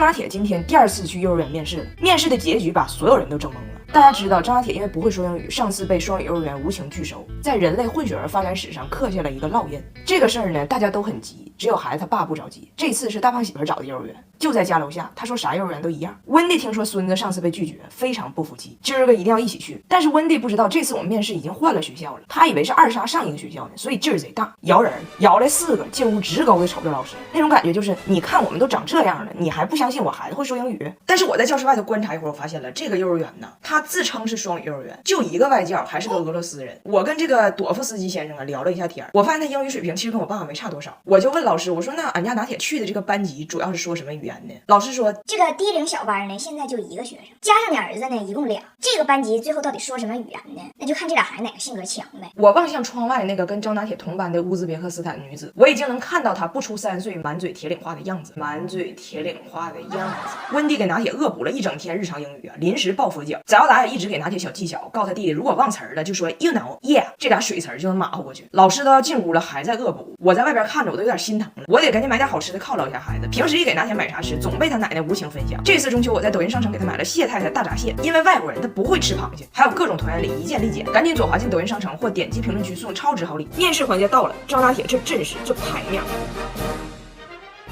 张拿铁今天第2次去幼儿园面试了，面试的结局把所有人都整懵了。大家知道，张拿铁因为不会说英语，上次被双语幼儿园无情拒收，在人类混血儿发展史上刻下了一个烙印。这个事儿呢，大家都很急，只有孩子他爸不着急。这次是大胖媳妇找的幼儿园，就在家楼下。他说啥幼儿园都一样。温蒂听说孙子上次被拒绝，非常不服气，今儿个一定要一起去。但是温蒂不知道，这次我们面试已经换了学校了，他以为是2杀上一个学校呢，所以劲儿贼大，摇人摇来4个，进屋直勾的瞅着老师，那种感觉就是，你看我们都长这样了，你还不相信我孩子会说英语？但是我在教室外头观察一会儿，我发现了这个幼儿园呢，他自称是双语幼儿园，就一个外教，还是个俄罗斯人。我跟这个朵夫斯基先生啊聊了一下天，我发现他英语水平其实跟我爸爸没差多少。我就问老师，我说那俺家拿铁去的这个班级主要是说什么语言呢？老师说这个低龄小班呢，现在就1个学生，加上你儿子呢，一共2。这个班级最后到底说什么语言呢？那就看这俩孩子哪个性格强呗。我望向窗外那个跟张拿铁同班的乌兹别克斯坦女子，我已经能看到她不出3岁满嘴铁岭话的样子，满嘴铁岭话的样子。温蒂给拿铁恶补了一整天日常英语啊，临时抱佛脚。早打也一直给拿铁小技巧，告诉他弟弟如果忘词儿了就说 you know yeah， 这俩水词儿就能马虎过去。老师都要进屋了，还在恶补，我在外边看着我都有点心疼了。我得赶紧买点好吃的犒劳一下孩子。平时一给拿铁买啥吃，总被他奶奶无情分享。这次中秋我在抖音商城给他买了谢太太大闸蟹，因为外国人他不会吃螃蟹，还有各种团圆礼一键立减，赶紧左滑进抖音商城或点击评论区送超值好礼。面试环节到了，张拿铁这阵势这排面。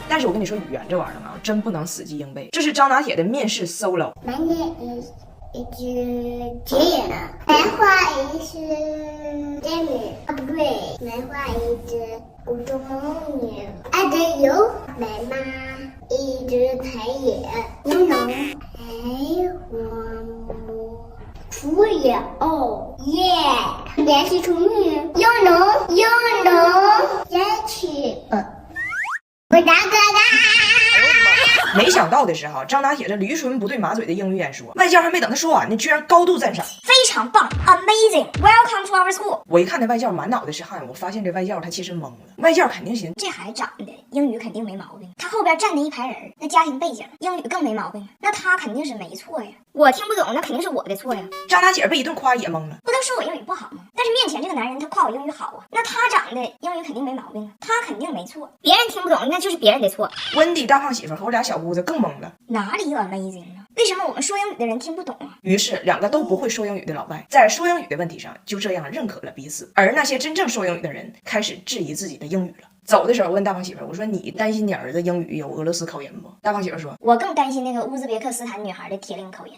但是我跟你说，语言这玩意儿啊，真不能死记硬背。这是张拿铁的面试 solo。My name is Jane. My 话 is Jamie. Upgrade. My 话 is 吴中女。And you? My mom is 台野。You know? I want 厨友。Yeah. 联系处女。You know? You know? 也去。我大哥哥。没想到的是哈，张拿铁这驴唇不对马嘴的英语演说，外教还没等他说完呢，居然高度赞赏，非常棒 ，amazing， welcome to our school。我一看那外教满脑袋是汗，我发现这外教他其实懵了。外教肯定寻思这孩子长得英语肯定没毛病，他后边站的一排人，那家庭背景英语更没毛病，那他肯定是没错呀。我听不懂，那肯定是我的错呀。张拿铁被一顿夸也懵了，不都说我英语不好吗？但是面前这个男人他夸我英语好啊，那他长得英语肯定没毛病啊，他肯定没错。别人听不懂，那就是别人的错。温蒂大胖媳妇和我俩小姑子更懵了，哪里有 amazing 啊？为什么我们说英语的人听不懂啊？于是2个都不会说英语的老外在说英语的问题上就这样认可了彼此，而那些真正说英语的人开始质疑自己的英语了。走的时候问大胖媳妇，我说你担心你儿子英语有俄罗斯口音不？大胖媳妇说，我更担心那个乌兹别克斯坦女孩的铁岭口音。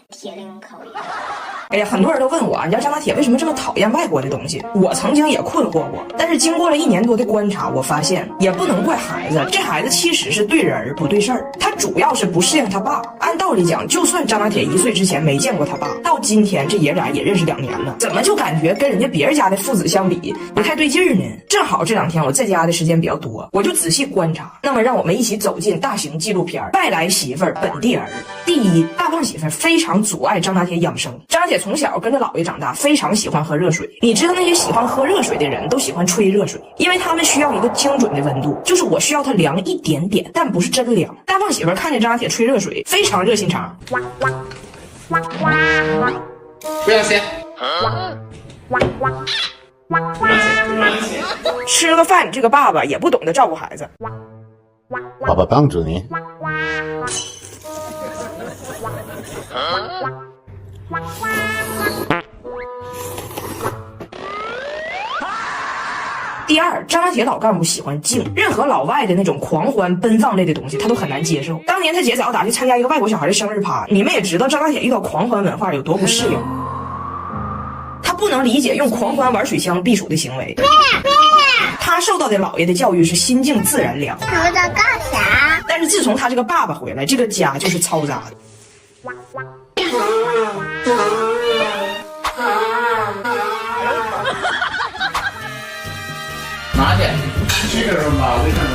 哎呀，很多人都问我，你知道张拿铁为什么这么讨厌外国的东西？我曾经也困惑过，但是经过了1年多的观察，我发现也不能怪孩子，这孩子其实是对人不对事儿，他主要是不适应他爸。按道理讲，就算张拿铁1岁之前没见过他爸，到今天这爷俩也认识2年了，怎么就感觉跟人家别人家的父子相比不太对劲儿呢？正好这2天我在家的时间比较多，我就仔细观察。那么让我们一起走进大型纪录片《外来媳妇儿本地儿》。第一，大胖媳妇非常阻碍张拿铁养生。张拿铁从小跟着姥爷长大，非常喜欢喝热水。你知道那些喜欢喝热水的人都喜欢吹热水，因为他们需要一个精准的温度，就是我需要它凉一点点，但不是真凉。大胖媳妇看见张拿铁吹热水，非常热心肠。不要谢。吃个饭，这个爸爸也不懂得照顾孩子。爸爸帮助你。第二，张拿铁老干部喜欢静，任何老外的那种狂欢奔放类的东西他都很难接受。当年他姐早打去参加一个外国小孩的生日趴，你们也知道张拿铁遇到狂欢文化有多不适应，他不能理解用狂欢玩水枪避暑的行为。他受到的姥爷的教育是心静自然凉。我在干啥？但是自从他这个爸爸回来，这个家就是嘈杂的。拿去，这个rumba，为什么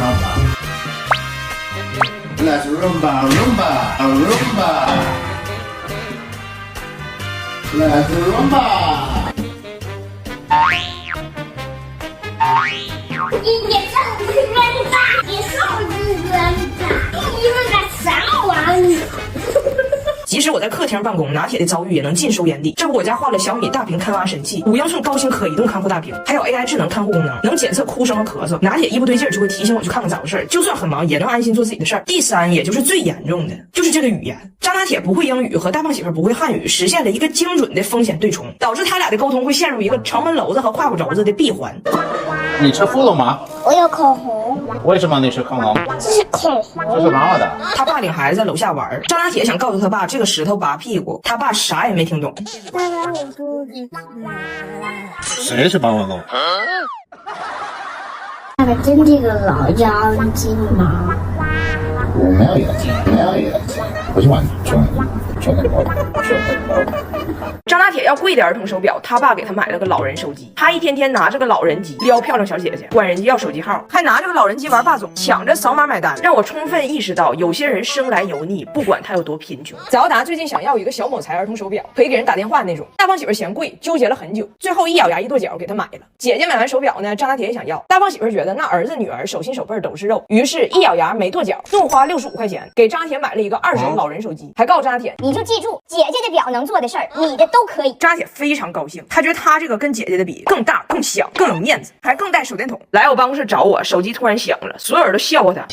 rumba？Let's rumba，rumba，rumba。Let's rumba。你上次扔的，你上次扔的，你们个啥玩意？即使我在客厅办公，拿铁的遭遇也能尽收眼底。这不，我家换了小米大屏看娃神器，5英寸高清可移动看护大屏，还有 AI 智能看护功能，能检测哭声和咳嗽。拿铁一不对劲就会提醒我去看看咋回事，就算很忙也能安心做自己的事儿。第三，也就是最严重的，就是这个语言。张大铁不会英语和大胖媳妇不会汉语，实现了一个精准的风险对冲，导致他俩的沟通会陷入一个城门楼子和胯骨轴子的闭环。你吃fruit吗？我有口红，为什么你吃口红？这是口红。这是妈妈的。他爸领孩子在楼下玩，张大铁想告诉他爸这个石头拔屁股，他爸啥也没听懂。爸爸，我肚子疼。谁是帮我弄？爸爸真这个老妖精吗？我没有眼睛，没有眼睛，我喜欢全能包。张大铁要贵的儿童手表，他爸给他买了个老人手机。他一天天拿着个老人机撩漂亮小姐姐，管人家要手机号，还拿着个老人机玩霸总，抢着扫码买单，让我充分意识到有些人生来油腻，不管他有多贫穷。早达最近想要一个小某财儿童手表，可以给人打电话那种。大胖媳妇嫌贵，纠结了很久，最后一咬牙一跺脚给他买了。姐姐买完手表呢，张大铁也想要。大胖媳妇觉得那儿子女儿手心手背都是肉，于是一咬牙没跺脚，怒花65块钱给张大铁买了一个2手老人手机，还告诉张大铁你就记住，姐姐的表能做的事儿，你的都可以。张大铁非常高兴，他觉得他这个跟姐姐的比更大、更响、更有面子，还更带手电筒。来我办公室找我，手机突然响了，所有人都笑话他。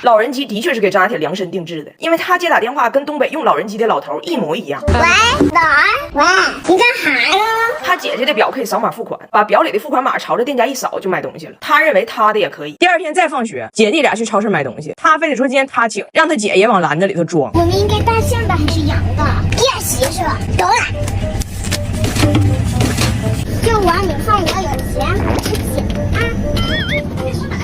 老人机的确是给张大铁量身定制的，因为他接打电话跟东北用老人机的老头一模一样。喂，哪儿？喂，你干啥呀？他姐姐的表可以扫码付款，把表里的付款码朝着店家一扫就买东西了。他认为他的也可以。第二天再放学，姐弟俩去超市买东西，他非得说今天他请，让他姐也往篮子里头装。我们应该大象的还是羊的？别洗是吧？懂了。就我米饭要有钱，吃紧啊！别说买。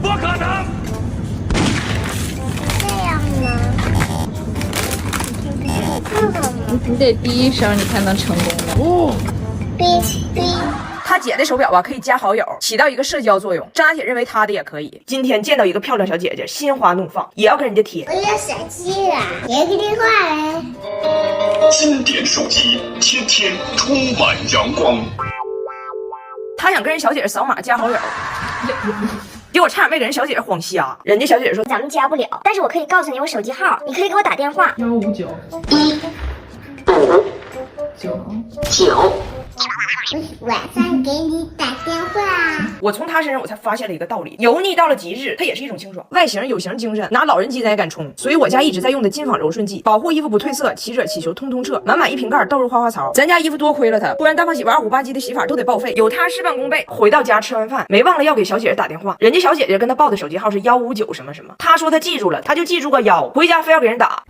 不可能！这样吗？看看吗？你得第一声你才能成功的。哦，哔哔。他姐的手表啊，可以加好友，起到一个社交作用。张大铁认为他的也可以。今天见到一个漂亮小姐姐，心花怒放，也要跟人家贴。我有手机了，有个电话嘞。经典手机，天天充满阳光。他想跟人小姐姐扫码加好友，结果差点被人小姐姐晃瞎。人家小姐姐说咱们加不了，但是我可以告诉你我手机号，你可以给我打电话。159 9。晚上给你打电话。我从他身上我才发现了一个道理，油腻到了极致，它也是一种清爽。外形有型精神，拿老人机咱也敢冲。所以我家一直在用的金纺柔顺剂，保护衣服不褪色，起褶起球通通彻，满满一瓶盖，倒入花花槽。咱家衣服多亏了它，不然大胖媳妇258G的洗法都得报废。有它事半功倍。回到家吃完饭，没忘了要给小姐姐打电话，人家小姐姐跟他报的手机号是159什么什么，他说他记住了，他就记住个1，回家非要给人打。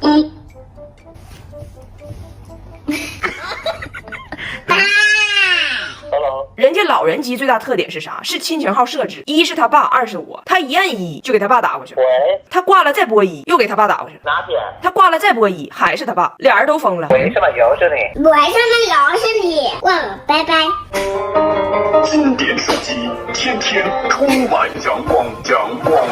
人家老人机最大特点是啥？是亲情号设置，1是他爸，2是我。他一按1就给他爸打过去。他挂了再拨1，又给他爸打过去。哪点？他挂了再拨1，还是他爸，俩人都疯了。为什么又是你？为什么又是你？忘了，拜拜。经典手机，天天充满阳光，阳光。